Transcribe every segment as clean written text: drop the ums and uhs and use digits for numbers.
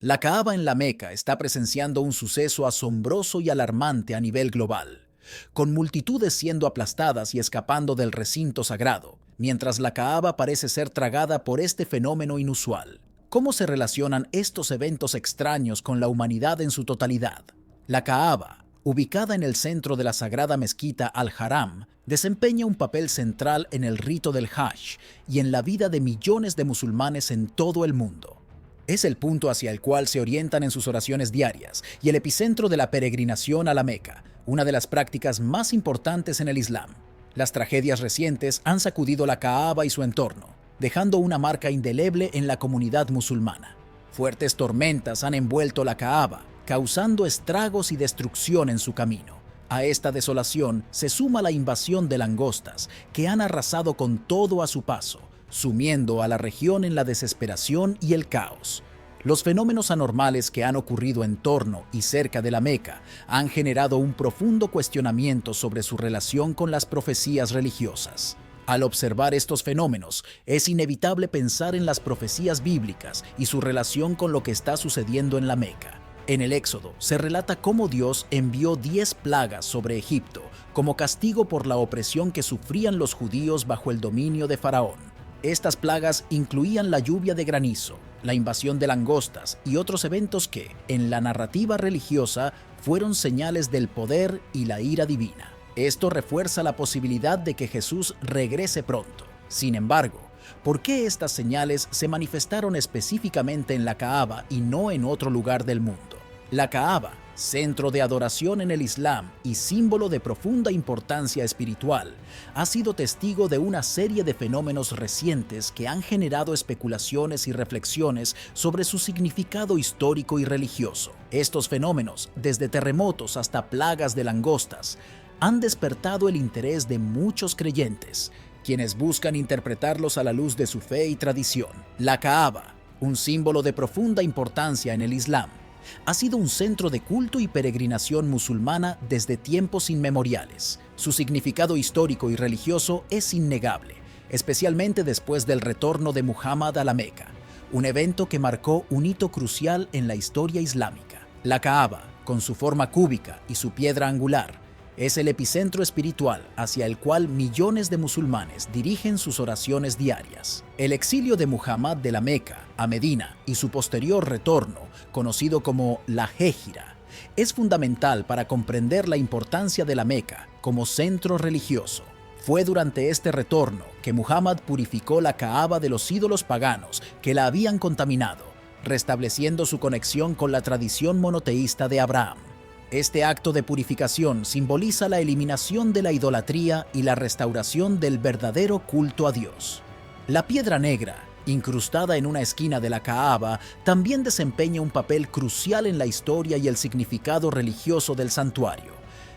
La Kaaba en la Meca está presenciando un suceso asombroso y alarmante a nivel global, con multitudes siendo aplastadas y escapando del recinto sagrado, mientras la Kaaba parece ser tragada por este fenómeno inusual. ¿Cómo se relacionan estos eventos extraños con la humanidad en su totalidad? La Kaaba, ubicada en el centro de la sagrada mezquita Al-Haram, desempeña un papel central en el rito del Hajj y en la vida de millones de musulmanes en todo el mundo. Es el punto hacia el cual se orientan en sus oraciones diarias y el epicentro de la peregrinación a la Meca, una de las prácticas más importantes en el Islam. Las tragedias recientes han sacudido la Kaaba y su entorno, dejando una marca indeleble en la comunidad musulmana. Fuertes tormentas han envuelto la Kaaba, causando estragos y destrucción en su camino. A esta desolación se suma la invasión de langostas, que han arrasado con todo a su paso, sumiendo a la región en la desesperación y el caos. Los fenómenos anormales que han ocurrido en torno y cerca de la Meca han generado un profundo cuestionamiento sobre su relación con las profecías religiosas. Al observar estos fenómenos, es inevitable pensar en las profecías bíblicas y su relación con lo que está sucediendo en la Meca. En el Éxodo se relata cómo Dios envió 10 plagas sobre Egipto como castigo por la opresión que sufrían los judíos bajo el dominio de Faraón. Estas plagas incluían la lluvia de granizo, la invasión de langostas y otros eventos que, en la narrativa religiosa, fueron señales del poder y la ira divina. Esto refuerza la posibilidad de que Jesús regrese pronto. Sin embargo, ¿por qué estas señales se manifestaron específicamente en la Kaaba y no en otro lugar del mundo? La Kaaba, centro de adoración en el Islam y símbolo de profunda importancia espiritual, ha sido testigo de una serie de fenómenos recientes que han generado especulaciones y reflexiones sobre su significado histórico y religioso. Estos fenómenos, desde terremotos hasta plagas de langostas, han despertado el interés de muchos creyentes, quienes buscan interpretarlos a la luz de su fe y tradición. La Kaaba, un símbolo de profunda importancia en el Islam, ha sido un centro de culto y peregrinación musulmana desde tiempos inmemoriales. Su significado histórico y religioso es innegable, especialmente después del retorno de Muhammad a la Meca, un evento que marcó un hito crucial en la historia islámica. La Kaaba, con su forma cúbica y su piedra angular, es el epicentro espiritual hacia el cual millones de musulmanes dirigen sus oraciones diarias. El exilio de Muhammad de la Meca a Medina y su posterior retorno, conocido como la Hégira, es fundamental para comprender la importancia de la Meca como centro religioso. Fue durante este retorno que Muhammad purificó la Kaaba de los ídolos paganos que la habían contaminado, restableciendo su conexión con la tradición monoteísta de Abraham. Este acto de purificación simboliza la eliminación de la idolatría y la restauración del verdadero culto a Dios. La piedra negra, incrustada en una esquina de la Kaaba, también desempeña un papel crucial en la historia y el significado religioso del santuario.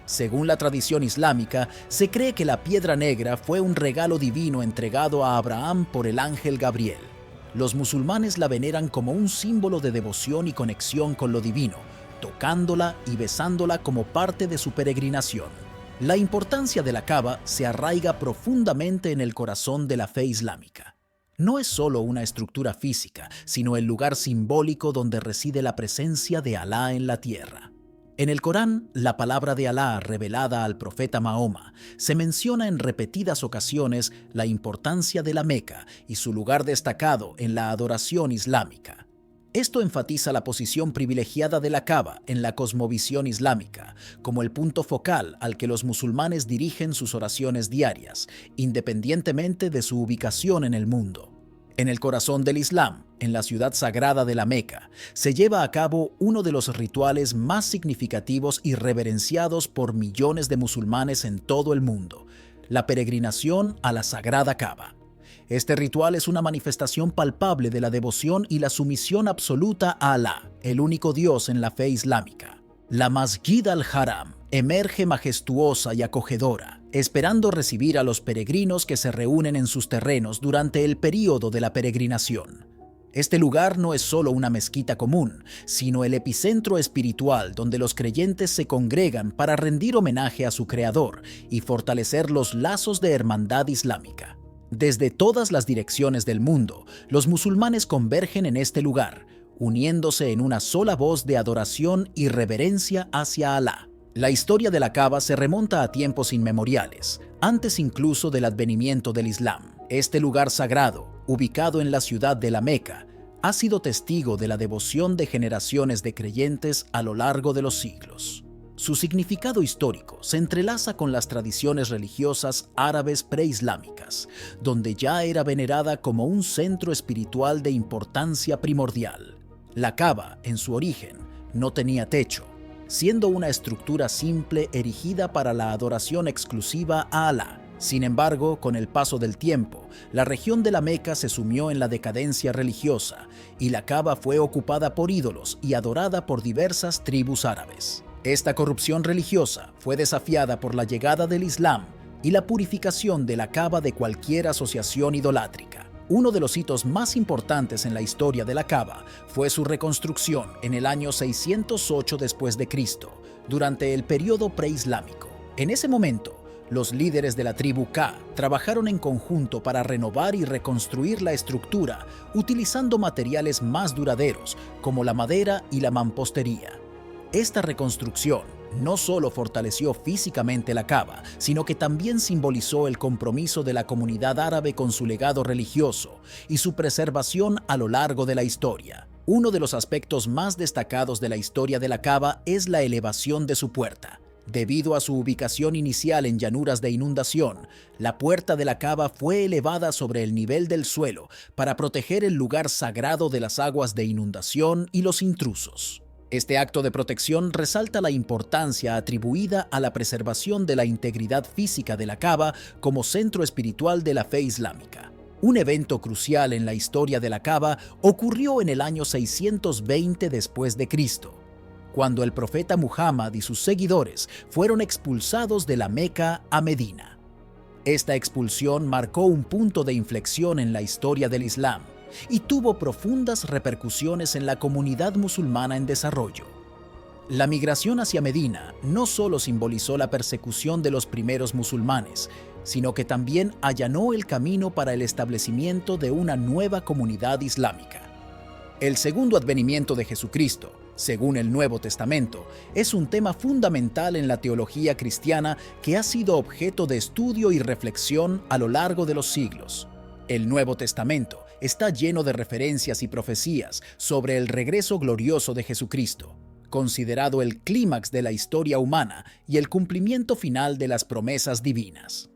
Según la tradición islámica, se cree que la piedra negra fue un regalo divino entregado a Abraham por el ángel Gabriel. Los musulmanes la veneran como un símbolo de devoción y conexión con lo divino, tocándola y besándola como parte de su peregrinación. La importancia de la Kaaba se arraiga profundamente en el corazón de la fe islámica. No es solo una estructura física, sino el lugar simbólico donde reside la presencia de Alá en la tierra. En el Corán, la palabra de Alá revelada al profeta Mahoma se menciona en repetidas ocasiones la importancia de la Meca y su lugar destacado en la adoración islámica. Esto enfatiza la posición privilegiada de la Kaaba en la cosmovisión islámica, como el punto focal al que los musulmanes dirigen sus oraciones diarias, independientemente de su ubicación en el mundo. En el corazón del Islam, en la ciudad sagrada de la Meca, se lleva a cabo uno de los rituales más significativos y reverenciados por millones de musulmanes en todo el mundo: la peregrinación a la Sagrada Kaaba. Este ritual es una manifestación palpable de la devoción y la sumisión absoluta a Alá, el único Dios en la fe islámica. La Masjid al-Haram emerge majestuosa y acogedora, esperando recibir a los peregrinos que se reúnen en sus terrenos durante el período de la peregrinación. Este lugar no es solo una mezquita común, sino el epicentro espiritual donde los creyentes se congregan para rendir homenaje a su Creador y fortalecer los lazos de hermandad islámica. Desde todas las direcciones del mundo, los musulmanes convergen en este lugar, uniéndose en una sola voz de adoración y reverencia hacia Alá. La historia de la Kaaba se remonta a tiempos inmemoriales, antes incluso del advenimiento del Islam. Este lugar sagrado, ubicado en la ciudad de la Meca, ha sido testigo de la devoción de generaciones de creyentes a lo largo de los siglos. Su significado histórico se entrelaza con las tradiciones religiosas árabes preislámicas, donde ya era venerada como un centro espiritual de importancia primordial. La Kaaba, en su origen, no tenía techo, siendo una estructura simple erigida para la adoración exclusiva a Alá. Sin embargo, con el paso del tiempo, la región de la Meca se sumió en la decadencia religiosa y la Kaaba fue ocupada por ídolos y adorada por diversas tribus árabes. Esta corrupción religiosa fue desafiada por la llegada del Islam y la purificación de la Kaaba de cualquier asociación idolátrica. Uno de los hitos más importantes en la historia de la Kaaba fue su reconstrucción en el año 608 después de Cristo, durante el periodo preislámico. En ese momento, los líderes de la tribu Ka trabajaron en conjunto para renovar y reconstruir la estructura utilizando materiales más duraderos como la madera y la mampostería. Esta reconstrucción no solo fortaleció físicamente la Kaaba, sino que también simbolizó el compromiso de la comunidad árabe con su legado religioso y su preservación a lo largo de la historia. Uno de los aspectos más destacados de la historia de la Kaaba es la elevación de su puerta. Debido a su ubicación inicial en llanuras de inundación, la puerta de la Kaaba fue elevada sobre el nivel del suelo para proteger el lugar sagrado de las aguas de inundación y los intrusos. Este acto de protección resalta la importancia atribuida a la preservación de la integridad física de la Kaaba como centro espiritual de la fe islámica. Un evento crucial en la historia de la Kaaba ocurrió en el año 620 después de Cristo, cuando el profeta Muhammad y sus seguidores fueron expulsados de la Meca a Medina. Esta expulsión marcó un punto de inflexión en la historia del Islam y tuvo profundas repercusiones en la comunidad musulmana en desarrollo. La migración hacia Medina no solo simbolizó la persecución de los primeros musulmanes, sino que también allanó el camino para el establecimiento de una nueva comunidad islámica. El segundo advenimiento de Jesucristo, según el Nuevo Testamento, es un tema fundamental en la teología cristiana que ha sido objeto de estudio y reflexión a lo largo de los siglos. El Nuevo Testamento está lleno de referencias y profecías sobre el regreso glorioso de Jesucristo, considerado el clímax de la historia humana y el cumplimiento final de las promesas divinas.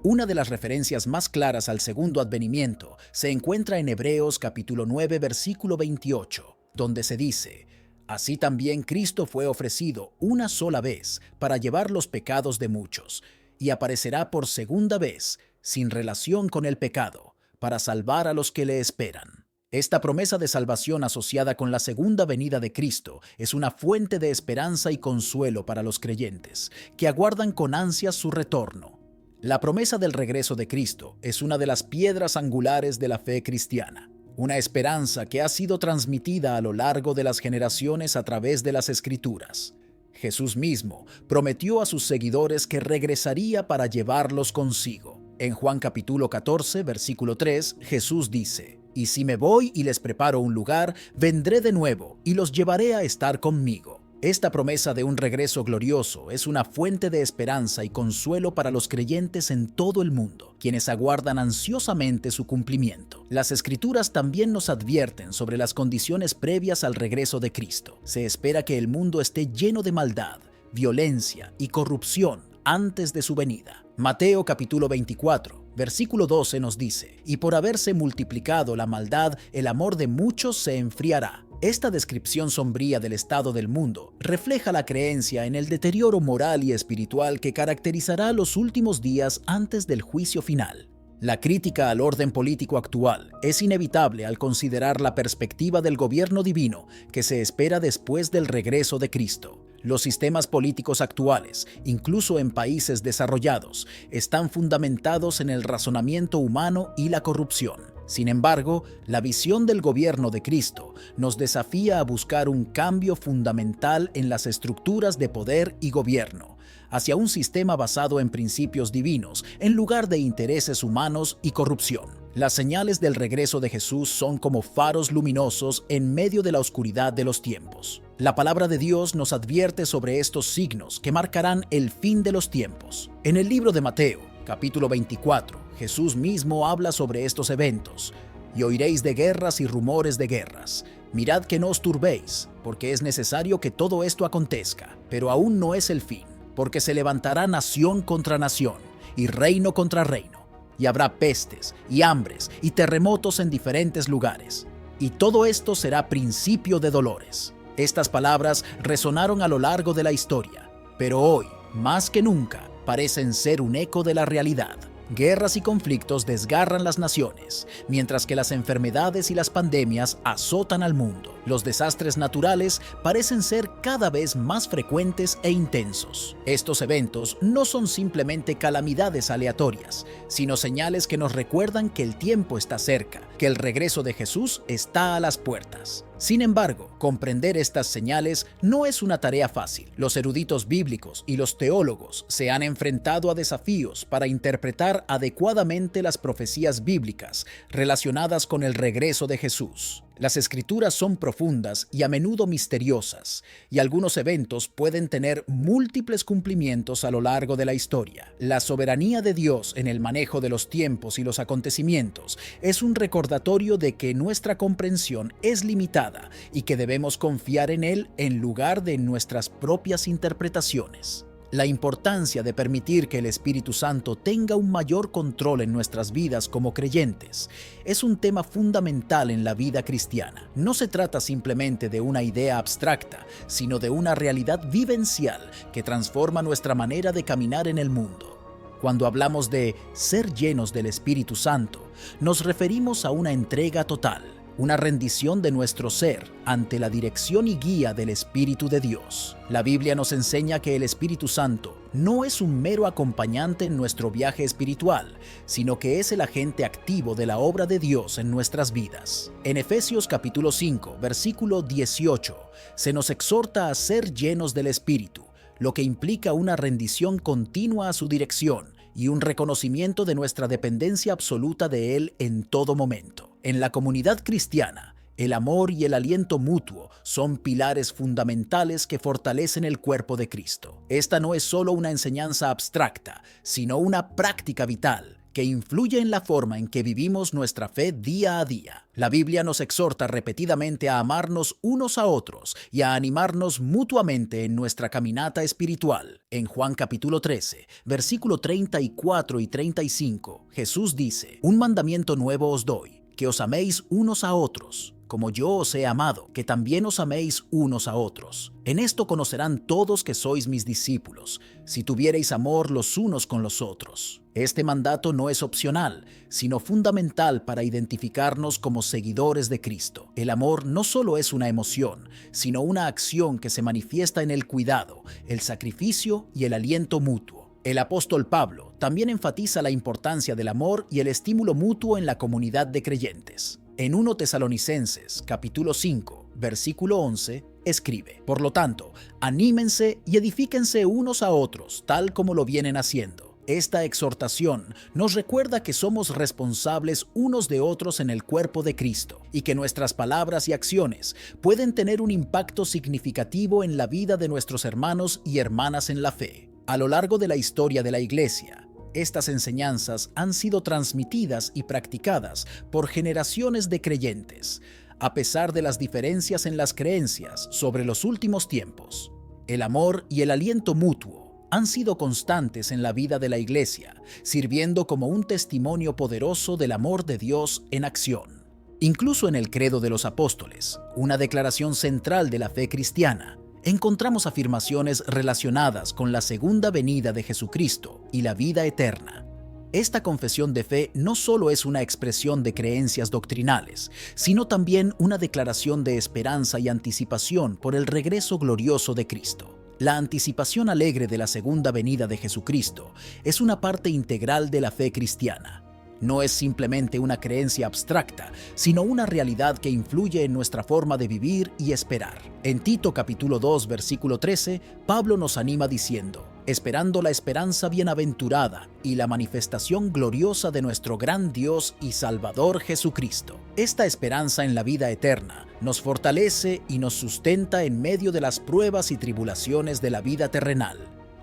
Una de las referencias más claras al segundo advenimiento se encuentra en Hebreos capítulo 9, versículo 28, donde se dice: «Así también Cristo fue ofrecido una sola vez para llevar los pecados de muchos, y aparecerá por segunda vez, sin relación con el pecado, para salvar a los que le esperan». Esta promesa de salvación asociada con la segunda venida de Cristo es una fuente de esperanza y consuelo para los creyentes, que aguardan con ansias su retorno. La promesa del regreso de Cristo es una de las piedras angulares de la fe cristiana, una esperanza que ha sido transmitida a lo largo de las generaciones a través de las Escrituras. Jesús mismo prometió a sus seguidores que regresaría para llevarlos consigo. En Juan capítulo 14, versículo 3, Jesús dice: «Y si me voy y les preparo un lugar, vendré de nuevo y los llevaré a estar conmigo». Esta promesa de un regreso glorioso es una fuente de esperanza y consuelo para los creyentes en todo el mundo, quienes aguardan ansiosamente su cumplimiento. Las Escrituras también nos advierten sobre las condiciones previas al regreso de Cristo. Se espera que el mundo esté lleno de maldad, violencia y corrupción antes de su venida. Mateo capítulo 24, versículo 12 nos dice: «Y por haberse multiplicado la maldad, el amor de muchos se enfriará». Esta descripción sombría del estado del mundo refleja la creencia en el deterioro moral y espiritual que caracterizará los últimos días antes del juicio final. La crítica al orden político actual es inevitable al considerar la perspectiva del gobierno divino que se espera después del regreso de Cristo. Los sistemas políticos actuales, incluso en países desarrollados, están fundamentados en el razonamiento humano y la corrupción. Sin embargo, la visión del gobierno de Cristo nos desafía a buscar un cambio fundamental en las estructuras de poder y gobierno, hacia un sistema basado en principios divinos en lugar de intereses humanos y corrupción. Las señales del regreso de Jesús son como faros luminosos en medio de la oscuridad de los tiempos. La palabra de Dios nos advierte sobre estos signos que marcarán el fin de los tiempos. En el libro de Mateo, capítulo 24, Jesús mismo habla sobre estos eventos. Y oiréis de guerras y rumores de guerras. Mirad que no os turbéis, porque es necesario que todo esto acontezca, pero aún no es el fin, porque se levantará nación contra nación, y reino contra reino, y habrá pestes, y hambres, y terremotos en diferentes lugares. Y todo esto será principio de dolores. Estas palabras resonaron a lo largo de la historia, pero hoy, más que nunca, parecen ser un eco de la realidad. Guerras y conflictos desgarran las naciones, mientras que las enfermedades y las pandemias azotan al mundo. Los desastres naturales parecen ser cada vez más frecuentes e intensos. Estos eventos no son simplemente calamidades aleatorias, sino señales que nos recuerdan que el tiempo está cerca, que el regreso de Jesús está a las puertas. Sin embargo, comprender estas señales no es una tarea fácil. Los eruditos bíblicos y los teólogos se han enfrentado a desafíos para interpretar adecuadamente las profecías bíblicas relacionadas con el regreso de Jesús. Las escrituras son profundas y a menudo misteriosas, y algunos eventos pueden tener múltiples cumplimientos a lo largo de la historia. La soberanía de Dios en el manejo de los tiempos y los acontecimientos es un recordatorio de que nuestra comprensión es limitada y que debemos confiar en Él en lugar de en nuestras propias interpretaciones. La importancia de permitir que el Espíritu Santo tenga un mayor control en nuestras vidas como creyentes es un tema fundamental en la vida cristiana. No se trata simplemente de una idea abstracta, sino de una realidad vivencial que transforma nuestra manera de caminar en el mundo. Cuando hablamos de ser llenos del Espíritu Santo, nos referimos a una entrega total, una rendición de nuestro ser ante la dirección y guía del Espíritu de Dios. La Biblia nos enseña que el Espíritu Santo no es un mero acompañante en nuestro viaje espiritual, sino que es el agente activo de la obra de Dios en nuestras vidas. En Efesios capítulo 5, versículo 18, se nos exhorta a ser llenos del Espíritu, lo que implica una rendición continua a su dirección y un reconocimiento de nuestra dependencia absoluta de Él en todo momento. En la comunidad cristiana, el amor y el aliento mutuo son pilares fundamentales que fortalecen el cuerpo de Cristo. Esta no es solo una enseñanza abstracta, sino una práctica vital que influye en la forma en que vivimos nuestra fe día a día. La Biblia nos exhorta repetidamente a amarnos unos a otros y a animarnos mutuamente en nuestra caminata espiritual. En Juan capítulo 13, versículo 34 y 35, Jesús dice: «Un mandamiento nuevo os doy, que os améis unos a otros, como yo os he amado, que también os améis unos a otros. En esto conocerán todos que sois mis discípulos, si tuviereis amor los unos con los otros». Este mandato no es opcional, sino fundamental para identificarnos como seguidores de Cristo. El amor no solo es una emoción, sino una acción que se manifiesta en el cuidado, el sacrificio y el aliento mutuo. El apóstol Pablo también enfatiza la importancia del amor y el estímulo mutuo en la comunidad de creyentes. En 1 Tesalonicenses, capítulo 5, versículo 11, escribe: «Por lo tanto, anímense y edifíquense unos a otros, tal como lo vienen haciendo». Esta exhortación nos recuerda que somos responsables unos de otros en el cuerpo de Cristo y que nuestras palabras y acciones pueden tener un impacto significativo en la vida de nuestros hermanos y hermanas en la fe. A lo largo de la historia de la Iglesia, estas enseñanzas han sido transmitidas y practicadas por generaciones de creyentes, a pesar de las diferencias en las creencias sobre los últimos tiempos. El amor y el aliento mutuo han sido constantes en la vida de la Iglesia, sirviendo como un testimonio poderoso del amor de Dios en acción. Incluso en el Credo de los Apóstoles, una declaración central de la fe cristiana, encontramos afirmaciones relacionadas con la segunda venida de Jesucristo y la vida eterna. Esta confesión de fe no solo es una expresión de creencias doctrinales, sino también una declaración de esperanza y anticipación por el regreso glorioso de Cristo. La anticipación alegre de la segunda venida de Jesucristo es una parte integral de la fe cristiana. No es simplemente una creencia abstracta, sino una realidad que influye en nuestra forma de vivir y esperar. En Tito capítulo 2, versículo 13, Pablo nos anima diciendo: esperando la esperanza bienaventurada y la manifestación gloriosa de nuestro gran Dios y Salvador Jesucristo. Esta esperanza en la vida eterna nos fortalece y nos sustenta en medio de las pruebas y tribulaciones de la vida terrenal.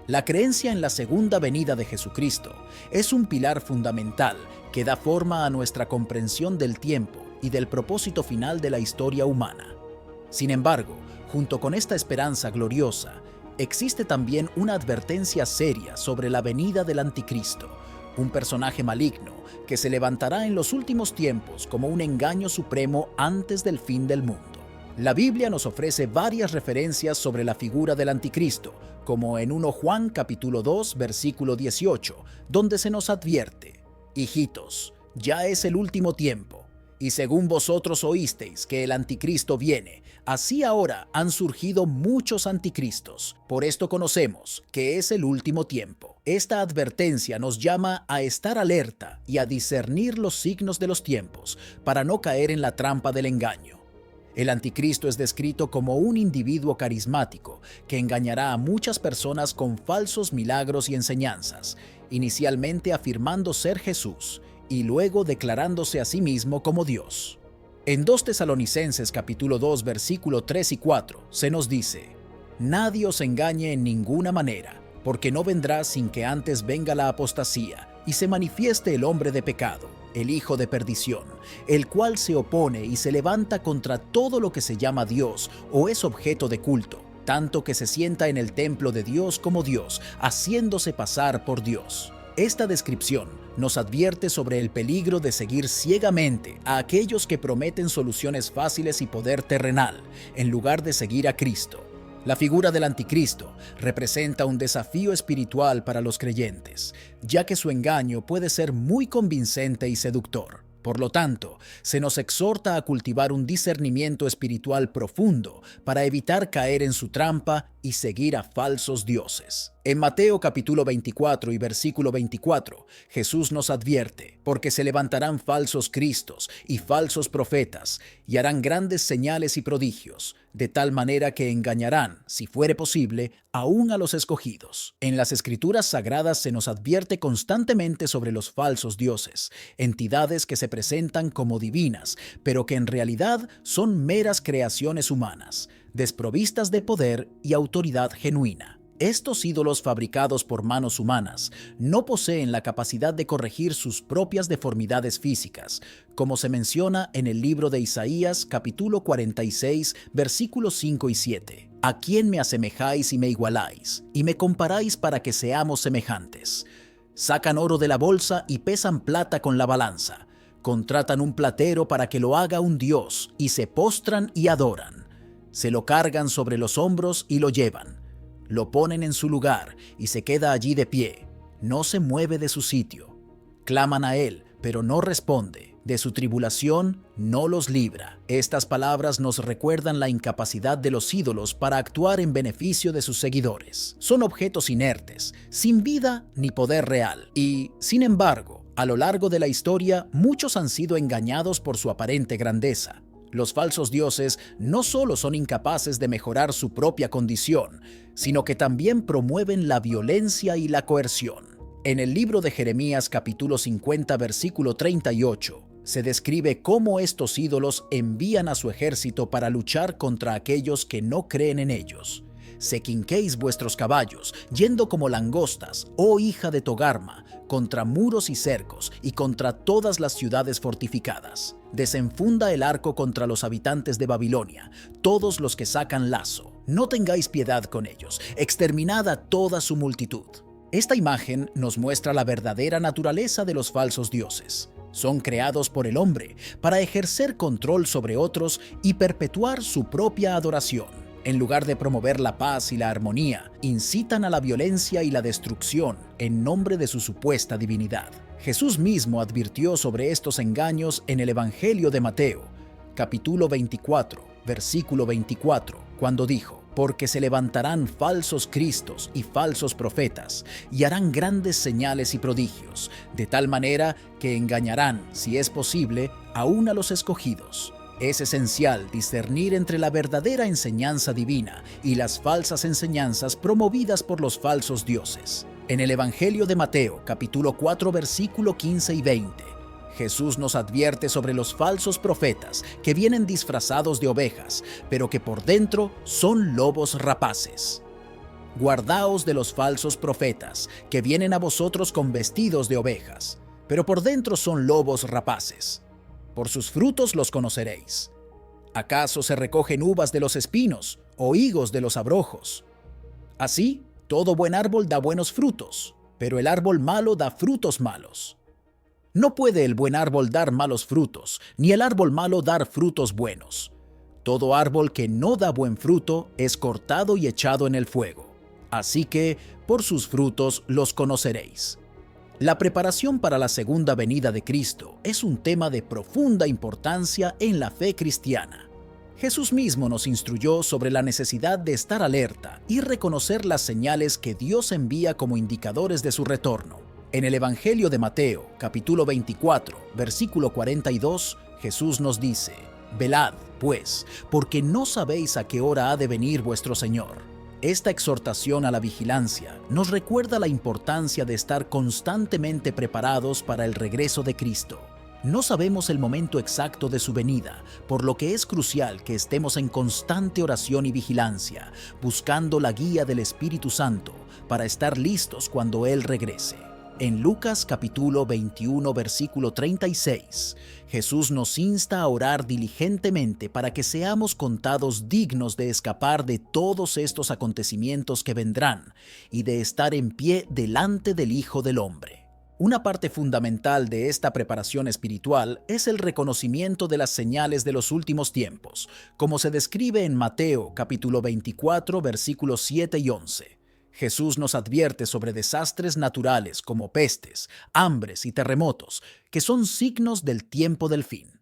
La creencia en la segunda venida de Jesucristo es un pilar fundamental que da forma a nuestra comprensión del tiempo y del propósito final de la historia humana. Sin embargo, junto con esta esperanza gloriosa, existe también una advertencia seria sobre la venida del Anticristo, un personaje maligno que se levantará en los últimos tiempos como un engaño supremo antes del fin del mundo. La Biblia nos ofrece varias referencias sobre la figura del Anticristo, como en 1 Juan capítulo 2, versículo 18, donde se nos advierte: «Hijitos, ya es el último tiempo. Y según vosotros oísteis que el anticristo viene, así ahora han surgido muchos anticristos. Por esto conocemos que es el último tiempo». Esta advertencia nos llama a estar alerta y a discernir los signos de los tiempos para no caer en la trampa del engaño. El anticristo es descrito como un individuo carismático que engañará a muchas personas con falsos milagros y enseñanzas, inicialmente afirmando ser Jesús y luego declarándose a sí mismo como Dios. En 2 Tesalonicenses capítulo 2 versículo 3 y 4 se nos dice: «Nadie os engañe en ninguna manera, porque no vendrá sin que antes venga la apostasía y se manifieste el hombre de pecado, el hijo de perdición, el cual se opone y se levanta contra todo lo que se llama Dios o es objeto de culto, tanto que se sienta en el templo de Dios como Dios, haciéndose pasar por Dios». Esta descripción nos advierte sobre el peligro de seguir ciegamente a aquellos que prometen soluciones fáciles y poder terrenal, en lugar de seguir a Cristo. La figura del anticristo representa un desafío espiritual para los creyentes, ya que su engaño puede ser muy convincente y seductor. Por lo tanto, se nos exhorta a cultivar un discernimiento espiritual profundo para evitar caer en su trampa y seguir a falsos dioses. En Mateo capítulo 24 y versículo 24, Jesús nos advierte: «Porque se levantarán falsos cristos y falsos profetas, y harán grandes señales y prodigios, de tal manera que engañarán, si fuere posible, aún a los escogidos». En las Escrituras Sagradas se nos advierte constantemente sobre los falsos dioses, entidades que se presentan como divinas, pero que en realidad son meras creaciones humanas, desprovistas de poder y autoridad genuina. Estos ídolos fabricados por manos humanas no poseen la capacidad de corregir sus propias deformidades físicas, como se menciona en el libro de Isaías, capítulo 46, versículos 5 y 7. «¿A quién me asemejáis y me igualáis? Y me comparáis para que seamos semejantes. Sacan oro de la bolsa y pesan plata con la balanza. Contratan un platero para que lo haga un dios y se postran y adoran. Se lo cargan sobre los hombros y lo llevan. Lo ponen en su lugar y se queda allí de pie. No se mueve de su sitio. Claman a él, pero no responde. De su tribulación no los libra». Estas palabras nos recuerdan la incapacidad de los ídolos para actuar en beneficio de sus seguidores. Son objetos inertes, sin vida ni poder real. Y, sin embargo, a lo largo de la historia, muchos han sido engañados por su aparente grandeza. Los falsos dioses no solo son incapaces de mejorar su propia condición, sino que también promueven la violencia y la coerción. En el libro de Jeremías capítulo 50 versículo 38, se describe cómo estos ídolos envían a su ejército para luchar contra aquellos que no creen en ellos. «Sequinquéis vuestros caballos, yendo como langostas, oh hija de Togarma, contra muros y cercos y contra todas las ciudades fortificadas. Desenfunda el arco contra los habitantes de Babilonia, todos los que sacan lazo. No tengáis piedad con ellos, exterminad a toda su multitud». Esta imagen nos muestra la verdadera naturaleza de los falsos dioses. Son creados por el hombre para ejercer control sobre otros y perpetuar su propia adoración. En lugar de promover la paz y la armonía, incitan a la violencia y la destrucción en nombre de su supuesta divinidad. Jesús mismo advirtió sobre estos engaños en el Evangelio de Mateo, capítulo 24, versículo 24, cuando dijo: «Porque se levantarán falsos cristos y falsos profetas, y harán grandes señales y prodigios, de tal manera que engañarán, si es posible, aún a los escogidos. Es esencial discernir entre la verdadera enseñanza divina y las falsas enseñanzas promovidas por los falsos dioses. En el Evangelio de Mateo, capítulo 4, versículo 15 y 20, Jesús nos advierte sobre los falsos profetas que vienen disfrazados de ovejas, pero que por dentro son lobos rapaces. Guardaos de los falsos profetas que vienen a vosotros con vestidos de ovejas, pero por dentro son lobos rapaces. Por sus frutos los conoceréis. ¿Acaso se recogen uvas de los espinos o higos de los abrojos? Así, todo buen árbol da buenos frutos, pero el árbol malo da frutos malos. No puede el buen árbol dar malos frutos, ni el árbol malo dar frutos buenos. Todo árbol que no da buen fruto es cortado y echado en el fuego. Así que, por sus frutos los conoceréis. La preparación para la segunda venida de Cristo es un tema de profunda importancia en la fe cristiana. Jesús mismo nos instruyó sobre la necesidad de estar alerta y reconocer las señales que Dios envía como indicadores de su retorno. En el Evangelio de Mateo, capítulo 24, versículo 42, Jesús nos dice: «Velad, pues, porque no sabéis a qué hora ha de venir vuestro Señor». Esta exhortación a la vigilancia nos recuerda la importancia de estar constantemente preparados para el regreso de Cristo. No sabemos el momento exacto de su venida, por lo que es crucial que estemos en constante oración y vigilancia, buscando la guía del Espíritu Santo para estar listos cuando Él regrese. En Lucas capítulo 21, versículo 36, Jesús nos insta a orar diligentemente para que seamos contados dignos de escapar de todos estos acontecimientos que vendrán y de estar en pie delante del Hijo del Hombre. Una parte fundamental de esta preparación espiritual es el reconocimiento de las señales de los últimos tiempos, como se describe en Mateo capítulo 24, versículos 7 y 11. Jesús nos advierte sobre desastres naturales como pestes, hambres y terremotos, que son signos del tiempo del fin.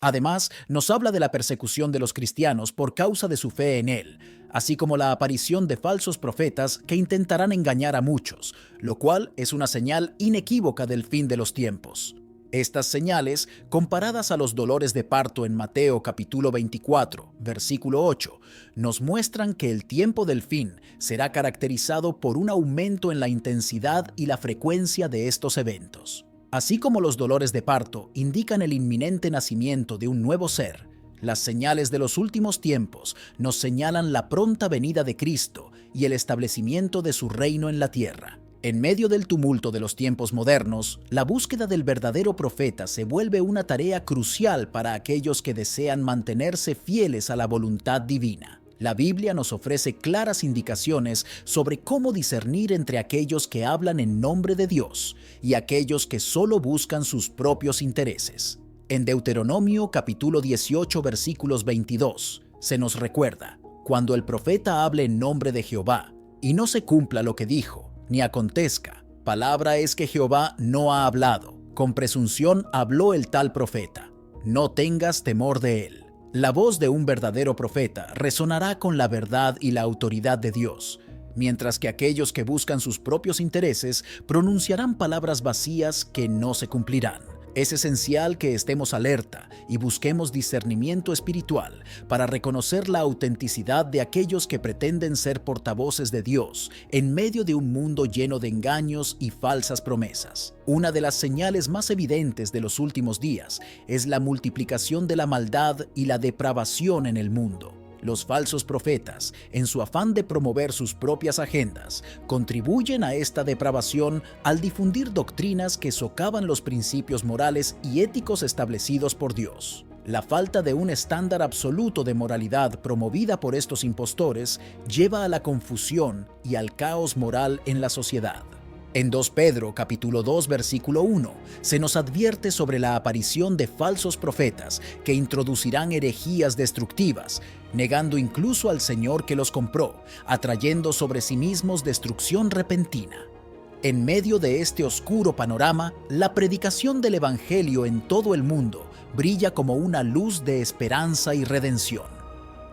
Además, nos habla de la persecución de los cristianos por causa de su fe en Él, así como la aparición de falsos profetas que intentarán engañar a muchos, lo cual es una señal inequívoca del fin de los tiempos. Estas señales, comparadas a los dolores de parto en Mateo capítulo 24, versículo 8, nos muestran que el tiempo del fin será caracterizado por un aumento en la intensidad y la frecuencia de estos eventos. Así como los dolores de parto indican el inminente nacimiento de un nuevo ser, las señales de los últimos tiempos nos señalan la pronta venida de Cristo y el establecimiento de su reino en la tierra. En medio del tumulto de los tiempos modernos, la búsqueda del verdadero profeta se vuelve una tarea crucial para aquellos que desean mantenerse fieles a la voluntad divina. La Biblia nos ofrece claras indicaciones sobre cómo discernir entre aquellos que hablan en nombre de Dios y aquellos que solo buscan sus propios intereses. En Deuteronomio capítulo 18 versículos 22 se nos recuerda: «Cuando el profeta hable en nombre de Jehová y no se cumpla lo que dijo, ni acontezca, palabra es que Jehová no ha hablado, con presunción habló el tal profeta. No tengas temor de él». La voz de un verdadero profeta resonará con la verdad y la autoridad de Dios, mientras que aquellos que buscan sus propios intereses pronunciarán palabras vacías que no se cumplirán. Es esencial que estemos alerta y busquemos discernimiento espiritual para reconocer la autenticidad de aquellos que pretenden ser portavoces de Dios en medio de un mundo lleno de engaños y falsas promesas. Una de las señales más evidentes de los últimos días es la multiplicación de la maldad y la depravación en el mundo. Los falsos profetas, en su afán de promover sus propias agendas, contribuyen a esta depravación al difundir doctrinas que socavan los principios morales y éticos establecidos por Dios. La falta de un estándar absoluto de moralidad promovida por estos impostores lleva a la confusión y al caos moral en la sociedad. En 2 Pedro capítulo 2 versículo 1 se nos advierte sobre la aparición de falsos profetas que introducirán herejías destructivas, negando incluso al Señor que los compró, atrayendo sobre sí mismos destrucción repentina. En medio de este oscuro panorama, la predicación del Evangelio en todo el mundo brilla como una luz de esperanza y redención.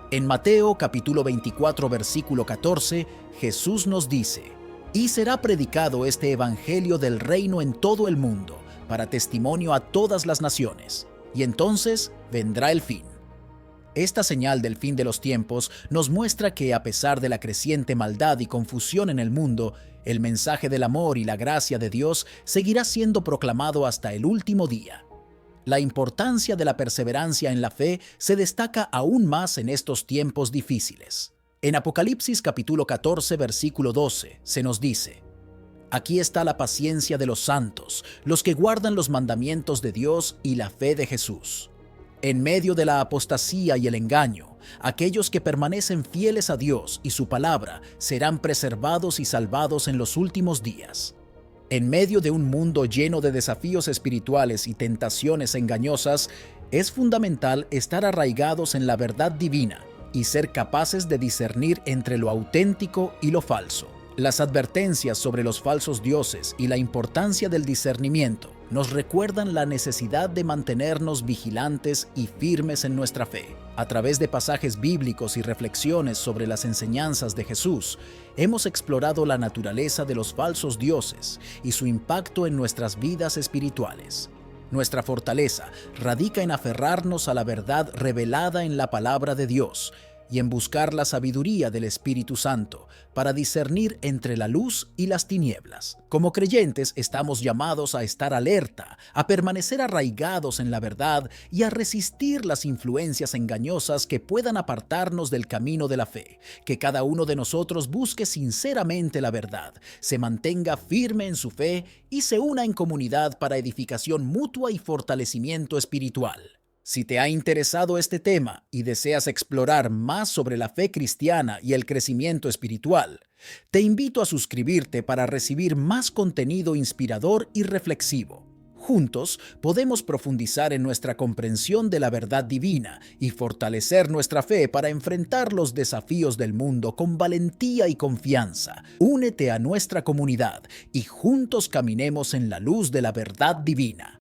En Mateo capítulo 24 versículo 14, Jesús nos dice: «Y será predicado este evangelio del reino en todo el mundo, para testimonio a todas las naciones, y entonces vendrá el fin». Esta señal del fin de los tiempos nos muestra que, a pesar de la creciente maldad y confusión en el mundo, el mensaje del amor y la gracia de Dios seguirá siendo proclamado hasta el último día. La importancia de la perseverancia en la fe se destaca aún más en estos tiempos difíciles. En Apocalipsis capítulo 14, versículo 12, se nos dice: Aquí está la paciencia de los santos, los que guardan los mandamientos de Dios y la fe de Jesús. En medio de la apostasía y el engaño, aquellos que permanecen fieles a Dios y su palabra serán preservados y salvados en los últimos días. En medio de un mundo lleno de desafíos espirituales y tentaciones engañosas, es fundamental estar arraigados en la verdad divina y ser capaces de discernir entre lo auténtico y lo falso. Las advertencias sobre los falsos dioses y la importancia del discernimiento nos recuerdan la necesidad de mantenernos vigilantes y firmes en nuestra fe. A través de pasajes bíblicos y reflexiones sobre las enseñanzas de Jesús, hemos explorado la naturaleza de los falsos dioses y su impacto en nuestras vidas espirituales. Nuestra fortaleza radica en aferrarnos a la verdad revelada en la palabra de Dios y en buscar la sabiduría del Espíritu Santo para discernir entre la luz y las tinieblas. Como creyentes estamos llamados a estar alerta, a permanecer arraigados en la verdad y a resistir las influencias engañosas que puedan apartarnos del camino de la fe. Que cada uno de nosotros busque sinceramente la verdad, se mantenga firme en su fe y se una en comunidad para edificación mutua y fortalecimiento espiritual. Si te ha interesado este tema y deseas explorar más sobre la fe cristiana y el crecimiento espiritual, te invito a suscribirte para recibir más contenido inspirador y reflexivo. Juntos podemos profundizar en nuestra comprensión de la verdad divina y fortalecer nuestra fe para enfrentar los desafíos del mundo con valentía y confianza. Únete a nuestra comunidad y juntos caminemos en la luz de la verdad divina.